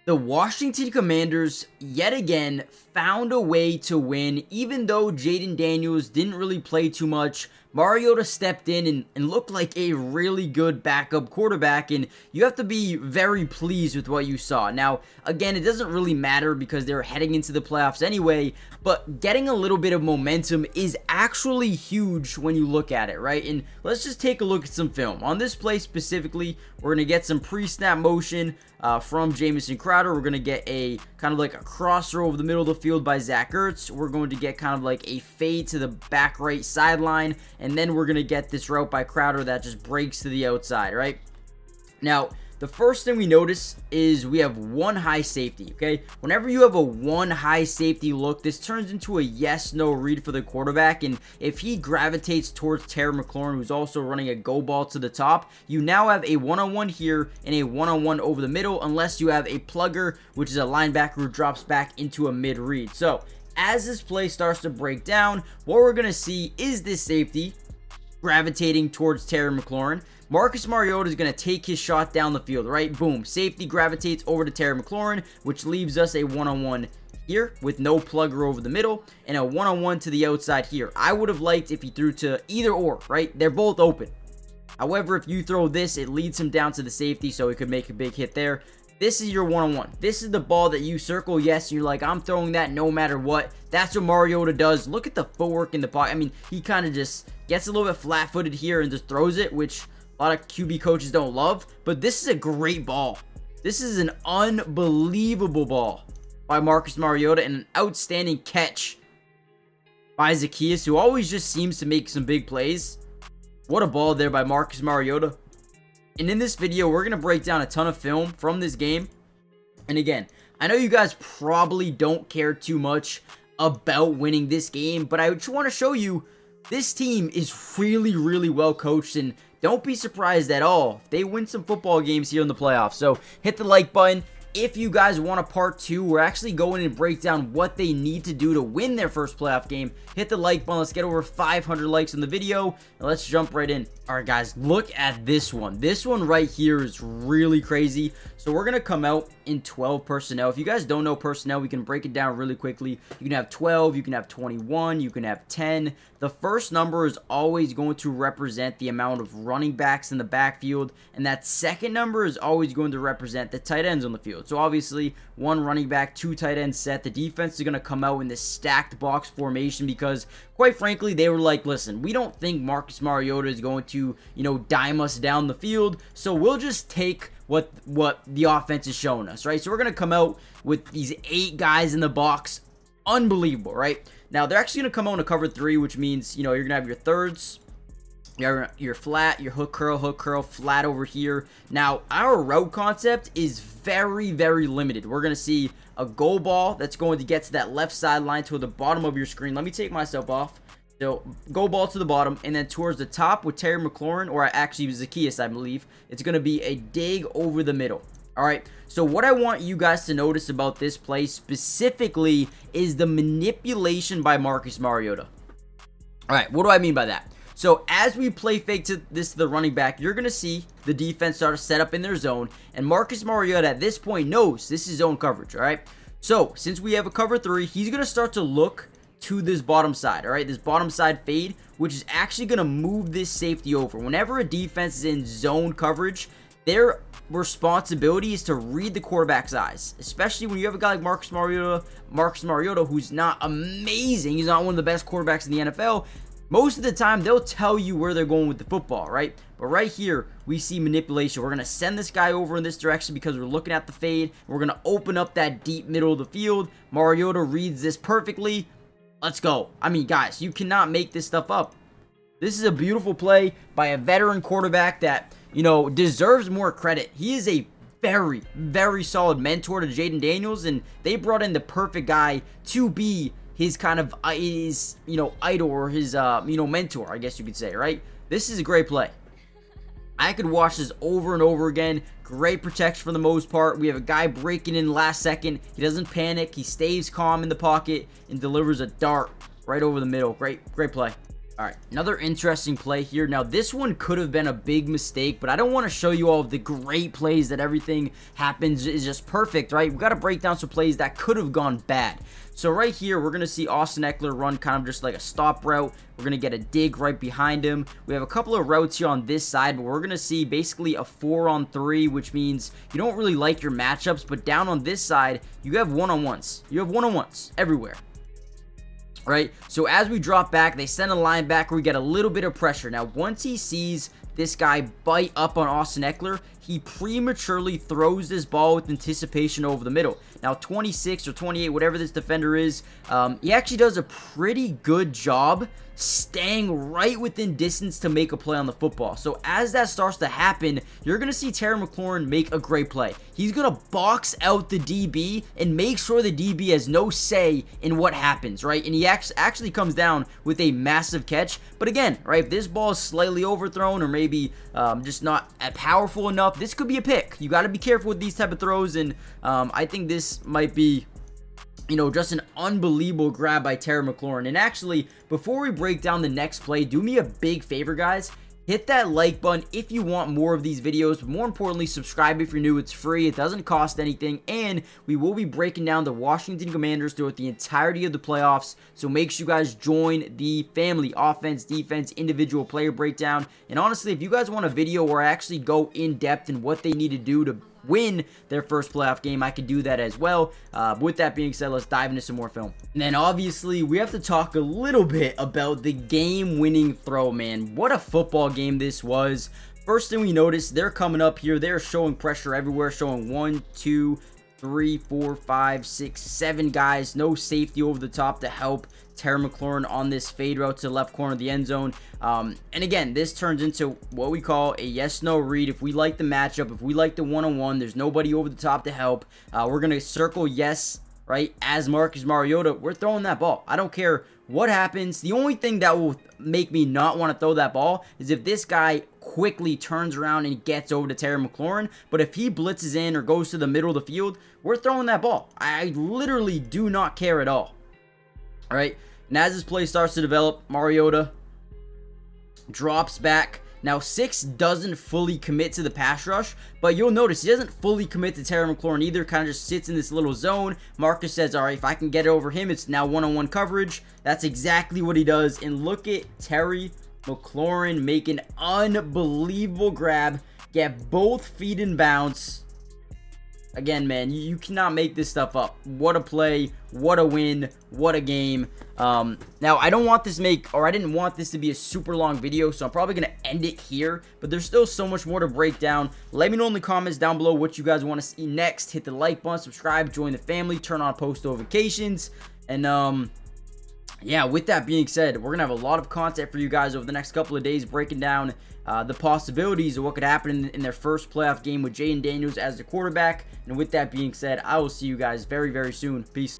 The Washington Commanders, yet again, found a way to win. Even though Jayden Daniels didn't really play too much, Mariota stepped in and looked like a really good backup quarterback, and you have to be very pleased with what you saw. Now, again, it doesn't really matter because they're heading into the playoffs anyway, but getting a little bit of momentum is actually huge when you look at it, right? And let's just take a look at some film. On this play specifically, we're going to get some pre-snap motion from Jamison Crowder. We're going to get a kind of like a crosser over the middle of the field by Zach Ertz. We're going to get kind of like a fade to the back right sideline, and then we're going to get this route by Crowder that just breaks to the outside, right? Now, the first thing we notice is we have one high safety, okay? Whenever you have a one high safety look, this turns into a yes-no read for the quarterback, and if he gravitates towards Terry McLaurin, who's also running a go ball to the top, you now have a one-on-one here and a one-on-one over the middle, unless you have a plugger, which is a linebacker who drops back into a mid-read. So, as this play starts to break down, what we're going to see is this safety gravitating towards Terry McLaurin. Marcus Mariota is going to take his shot down the field, right? Boom. Safety gravitates over to Terry McLaurin, which leaves us a one-on-one here with no plugger over the middle and a one-on-one to the outside here. I would have liked if he threw to either or, right? They're both open. However, if you throw this, it leads him down to the safety, so he could make a big hit there. This is your one-on-one. This is the ball that you circle. Yes, you're like, I'm throwing that no matter what. That's what Mariota does. Look at the footwork in the pocket. I mean, he kind of just gets a little bit flat-footed here and just throws it, which a lot of QB coaches don't love. But this is a great ball. This is an unbelievable ball by Marcus Mariota and an outstanding catch by Zacchaeus, who always just seems to make some big plays. What a ball there by Marcus Mariota. And in this video, we're going to break down a ton of film from this game. And again, I know you guys probably don't care too much about winning this game, but I just want to show you this team is really, really well coached, and don't be surprised at all if they win some football games here in the playoffs. So hit the like button. If you guys want a part 2, we're actually going to break down what they need to do to win their first playoff game. Hit the like button. Let's get over 500 likes on the video, and let's jump right in. All right, guys, look at this one. This one right here is really crazy. So we're going to come out in 12 personnel. If you guys don't know personnel, we can break it down really quickly. You can have 12, you can have 21, you can have 10. The first number is always going to represent the amount of running backs in the backfield, and that second number is always going to represent the tight ends on the field. So obviously, one running back, 2 tight ends set. The defense is going to come out in this stacked box formation because, quite frankly, they were like, listen, we don't think Marcus Mariota is going to, dime us down the field, so we'll just take what the offense is showing us, right? So we're going to come out with these 8 guys in the box. Unbelievable, right? Now, they're actually going to come out in a cover 3, which means, you're going to have your thirds, your flat, your hook curl, flat over here. Now, our route concept is very, very limited. We're going to see a go ball that's going to get to that left sideline to the bottom of your screen. Let me take myself off. So, go ball to the bottom, and then towards the top with Terry McLaurin, or actually Zacchaeus, I believe, it's going to be a dig over the middle. Alright, so what I want you guys to notice about this play specifically is the manipulation by Marcus Mariota. Alright, what do I mean by that? So as we play fake to the running back, you're going to see the defense start to set up in their zone, and Marcus Mariota at this point knows this is zone coverage, alright? So, since we have a cover 3, he's going to start to look to this bottom side, alright? This bottom side fade, which is actually going to move this safety over. Whenever a defense is in zone coverage, their responsibility is to read the quarterback's eyes, especially when you have a guy like Marcus Mariota, who's not amazing. He's not one of the best quarterbacks in the NFL. Most of the time, they'll tell you where they're going with the football, right? But right here, we see manipulation. We're going to send this guy over in this direction because we're looking at the fade. We're going to open up that deep middle of the field. Mariota reads this perfectly. Let's go. I mean, guys, you cannot make this stuff up. This is a beautiful play by a veteran quarterback that, deserves more credit. He is a very, very solid mentor to Jayden Daniels, and they brought in the perfect guy to be his kind of, idol or his, mentor, I guess you could say, right? This is a great play. I could watch this over and over again. Great protection for the most part. We have a guy breaking in last second. He doesn't panic. He stays calm in the pocket and delivers a dart right over the middle. Great play. All right, another interesting play here. Now, this one could have been a big mistake, but I don't want to show you all of the great plays that everything happens is just perfect, right? We've got to break down some plays that could have gone bad. So right here, we're going to see Austin Eckler run kind of just like a stop route. We're going to get a dig right behind him. We have a couple of routes here on this side, but we're going to see basically a 4-on-3, which means you don't really like your matchups, but down on this side, you have one-on-ones. You have one-on-ones everywhere. Right, so as we drop back, they send a linebacker. We get a little bit of pressure. Now, once he sees this guy bite up on Austin Eckler, he prematurely throws this ball with anticipation over the middle. Now, 26 or 28, whatever this defender is, he actually does a pretty good job staying right within distance to make a play on the football. So as that starts to happen, you're going to see Terry McLaurin make a great play. He's going to box out the DB and make sure the DB has no say in what happens, right? And he actually comes down with a massive catch. But again, right, if this ball is slightly overthrown or maybe just not powerful enough, this could be a pick. You got to be careful with these type of throws, and I think this might be, you know, just an unbelievable grab by Terry McLaurin. And actually, before we break down the next play, do me a big favor, guys. Hit that like button if you want more of these videos, but more importantly, subscribe if you're new. It's free. It doesn't cost anything, and we will be breaking down the Washington Commanders throughout the entirety of the playoffs, so make sure you guys join the family. Offense, defense, individual player breakdown. And honestly, if you guys want a video where I actually go in depth in what they need to do to win their first playoff game, I can do that as well. With that being said, let's dive into some more film. And then obviously we have to talk a little bit about the game-winning throw, man. What a football game this was. First thing we notice, they're coming up here. They're showing pressure everywhere, showing 1, 2, 3, 4, 5, 6, 7 guys. No safety over the top to help Terry McLaurin on this fade route to the left corner of the end zone. And again, this turns into what we call a yes-no read. If we like the matchup, if we like the one-on-one, there's nobody over the top to help. We're going to circle yes, right, as Marcus Mariota. We're throwing that ball. I don't care what happens. The only thing that will make me not want to throw that ball is if this guy quickly turns around and gets over to Terry McLaurin. But if he blitzes in or goes to the middle of the field, we're throwing that ball. I literally do not care at all. All right, and as this play starts to develop, Mariota drops back. Now, 6 doesn't fully commit to the pass rush, but you'll notice he doesn't fully commit to Terry McLaurin either. Kind of just sits in this little zone. Marcus says, all right, if I can get it over him, it's now one-on-one coverage. That's exactly what he does. And look at Terry McLaurin make an unbelievable grab, get both feet in bounds. Again, man, you cannot make this stuff up. What a play, what a win, what a game. Now, I didn't want this to be a super long video, so I'm probably going to end it here, but there's still so much more to break down. Let me know in the comments down below what you guys want to see next. Hit the like button, subscribe, join the family, turn on post notifications, and yeah, with that being said, we're going to have a lot of content for you guys over the next couple of days, breaking down the possibilities of what could happen in their first playoff game with Jayden Daniels as the quarterback. And with that being said, I will see you guys very, very soon. Peace.